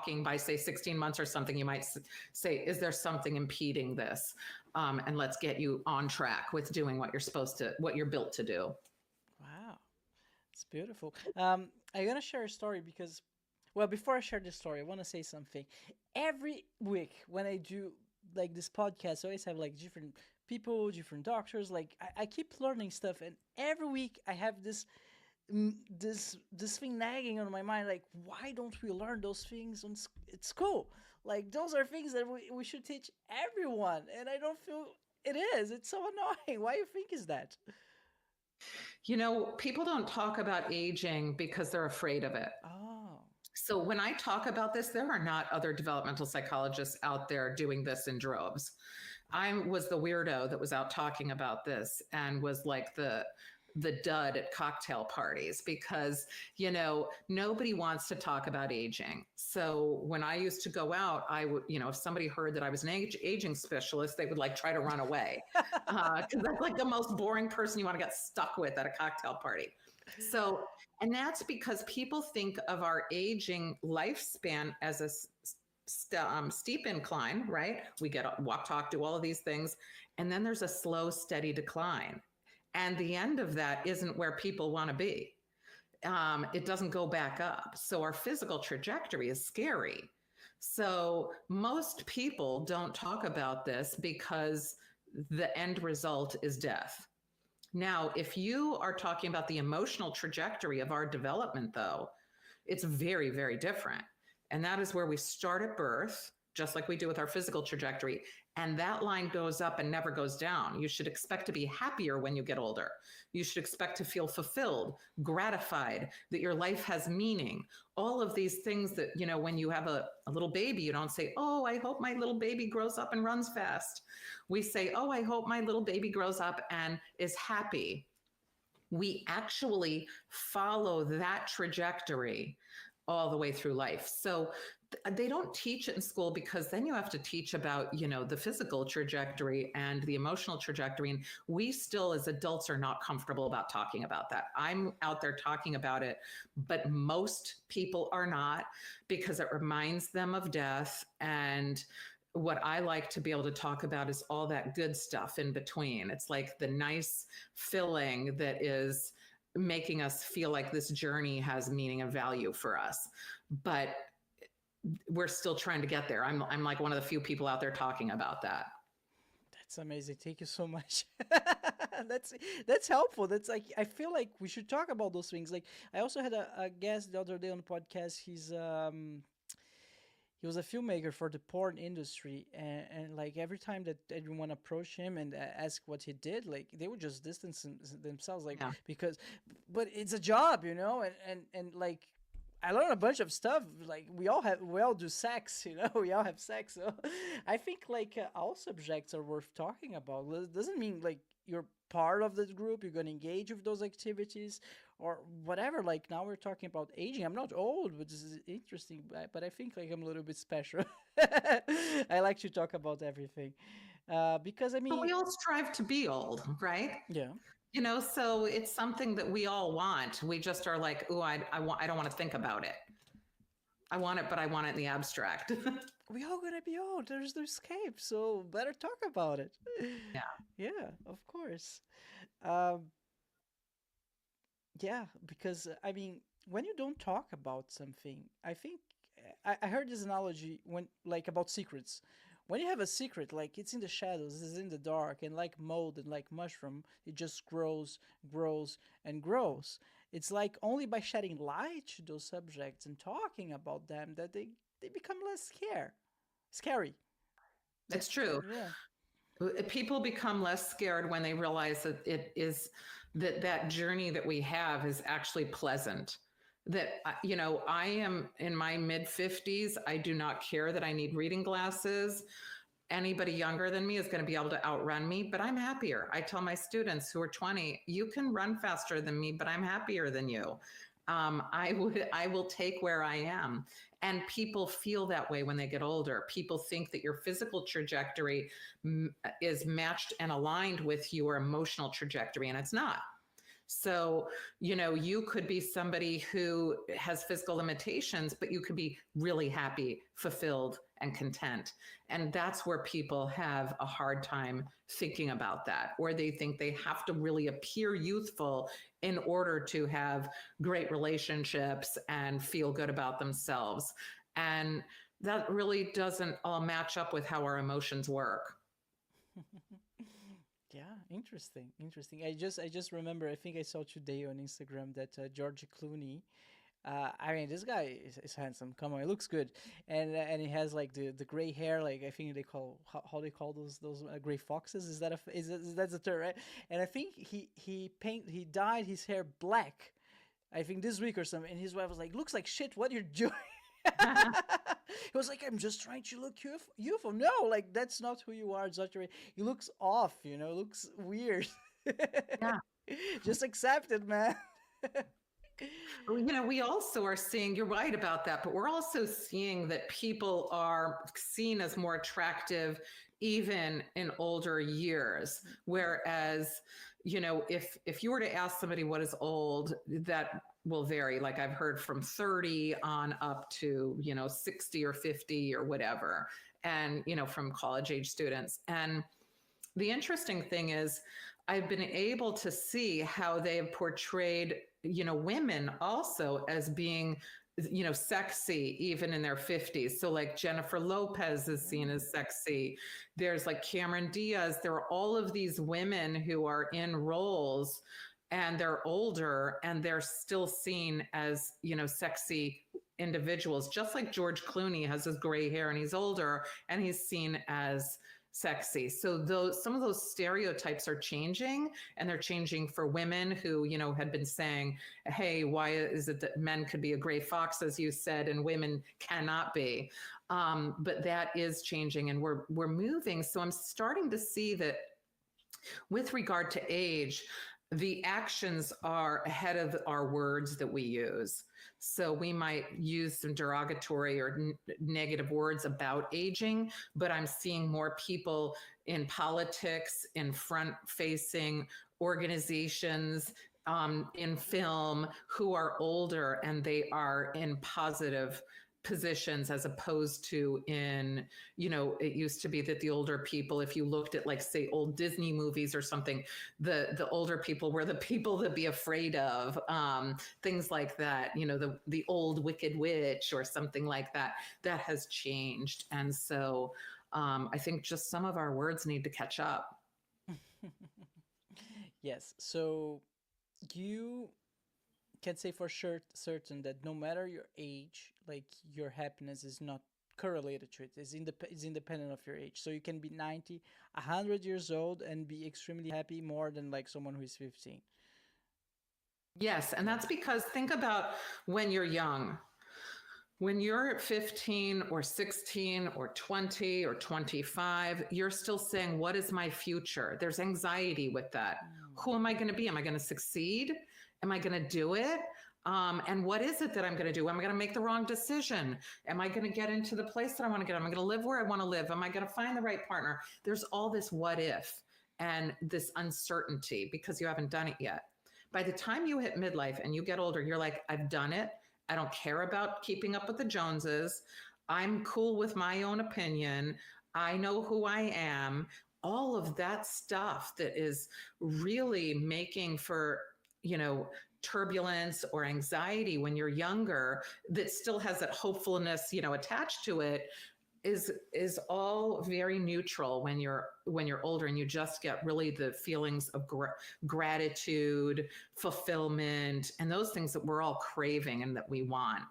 talking by, say, 16 months or something, you might say, is there something impeding this? And let's get you on track with doing what you're built to do. Wow. It's beautiful. I'm going to share a story because, well, before I share this story, I want to say something. Every week when I do like this podcast, I always have like different people, different doctors. Like I keep learning stuff, and every week I have this thing nagging on my mind, like, why don't we learn those things at school? Like, those are things that we should teach everyone, and I don't feel it is. It's so annoying. Why you think is that? People don't talk about aging because they're afraid of it. Oh. So when I talk about this, there are not other developmental psychologists out there doing this in droves. I was the weirdo that was out talking about this and was like the dud at cocktail parties because, nobody wants to talk about aging. So when I used to go out, I would, if somebody heard that I was an aging specialist, they would like try to run away because that's like the most boring person you want to get stuck with at a cocktail party. So, and that's because people think of our aging lifespan as a steep incline, right? We get walk, talk, do all of these things. And then there's a slow, steady decline. And the end of that isn't where people want to be. It doesn't go back up. So our physical trajectory is scary. So most people don't talk about this because the end result is death. Now, if you are talking about the emotional trajectory of our development, though, it's very, very different. And that is where we start at birth, just like we do with our physical trajectory. And that line goes up and never goes down. You should expect to be happier when you get older. You should expect to feel fulfilled, gratified, that your life has meaning. All of these things that, when you have a little baby, you don't say, oh, I hope my little baby grows up and runs fast. We say, oh, I hope my little baby grows up and is happy. We actually follow that trajectory all the way through life. So they don't teach it in school because then you have to teach about, the physical trajectory and the emotional trajectory. And we still, as adults, are not comfortable about talking about that. I'm out there talking about it, but most people are not because it reminds them of death. And what I like to be able to talk about is all that good stuff in between. It's like the nice filling that is making us feel like this journey has meaning and value for us. But we're still trying to get there. I'm like one of the few people out there talking about that. That's amazing. Thank you so much. That's helpful. That's like, I feel like we should talk about those things. Like, I also had a guest the other day on the podcast. He was a filmmaker for the porn industry, and like every time that everyone approached him and asked what he did, like they would just distance themselves, like, yeah. But it's a job, and like I learned a bunch of stuff. Like we all do sex, we all have sex. So I think like all subjects are worth talking about. It doesn't mean like you're part of this group, you're going to engage with those activities or whatever. Like now we're talking about aging. I'm not old, but this is interesting, but I think like I'm a little bit special. I like to talk about everything because I mean, but we all strive to be old, right? Yeah. So it's something that we all want. We just are like, oh, I don't want to think about it. I want it, but I want it in the abstract. We all gonna be old. There's no escape, so better talk about it. Yeah, of course. Yeah, because I mean, when you don't talk about something, I think I heard this analogy when like about secrets. When you have a secret, like it's in the shadows, it's in the dark, and like mold and like mushroom, it just grows, grows, and grows. It's like only by shedding light to those subjects and talking about them that they become less scary. That's true. Yeah. People become less scared when they realize that it is that journey that we have is actually pleasant. That, I am in my mid 50s. I do not care that I need reading glasses. Anybody younger than me is going to be able to outrun me, but I'm happier. I tell my students who are 20, you can run faster than me, but I'm happier than you. I will take where I am. And people feel that way when they get older. People think that your physical trajectory is matched and aligned with your emotional trajectory, and it's not. So, you could be somebody who has physical limitations, but you could be really happy, fulfilled, and content. And that's where people have a hard time thinking about that, or they think they have to really appear youthful in order to have great relationships and feel good about themselves. And that really doesn't all match up with how our emotions work. Yeah, interesting. I just remember. I think I saw today on Instagram that George Clooney. I mean, this guy is handsome. Come on, he looks good, and he has like the gray hair. Like I think they call how they call those gray foxes. Is that is that's the term, right? And I think he dyed his hair black. I think this week or something. And his wife was like, "Looks like shit. What you're doing?" He was like, "I'm just trying to look youthful." No, like that's not who you are. It's not your. He looks off. Looks weird. Yeah. Just accept it, man. We also are seeing, you're right about that, but we're also seeing that people are seen as more attractive even in older years. Whereas, if you were to ask somebody what is old, that will vary. Like I've heard from 30 on up to, 60 or 50 or whatever. And, from college age students. And the interesting thing is, I've been able to see how they have portrayed, women also as being, sexy even in their 50s. So like Jennifer Lopez is seen as sexy. There's like Cameron Diaz. There are all of these women who are in roles and they're older and they're still seen as, sexy individuals, just like George Clooney has his gray hair and he's older and he's seen as sexy. So some of those stereotypes are changing, and they're changing for women who, had been saying, hey, why is it that men could be a gray fox, as you said, and women cannot be? But that is changing, and we're moving. So I'm starting to see that with regard to age, the actions are ahead of our words that we use. So we might use some derogatory or negative words about aging, but I'm seeing more people in politics, in front-facing organizations, in film, who are older and they are in positive positions, as opposed to in, it used to be that the older people, if you looked at like, say, old Disney movies or something, the older people were the people to be afraid of, things like that, the old wicked witch or something like that. That has changed. And so I think just some of our words need to catch up. Yes. So you can say for sure certain that no matter your age, like your happiness is not correlated to it. It's independent of your age. So you can be 90, 100 years old and be extremely happy more than like someone who is 15. Yes. And that's because think about when you're young. When you're 15 or 16 or 20 or 25, you're still saying, what is my future? There's anxiety with that. Who am I going to be? Am I going to succeed? Am I going to do it? And what is it that I'm going to do? Am I going to make the wrong decision? Am I going to get into the place that I want to get? Am I going to live where I want to live? Am I going to find the right partner? There's all this what if and this uncertainty because you haven't done it yet. By the time you hit midlife and you get older, you're like, I've done it. I don't care about keeping up with the Joneses. I'm cool with my own opinion. I know who I am. All of that stuff that is really making for, turbulence or anxiety when you're younger, that still has that hopefulness, attached to it, is all very neutral when you're older, and you just get really the feelings of gratitude, fulfillment, and those things that we're all craving and that we want.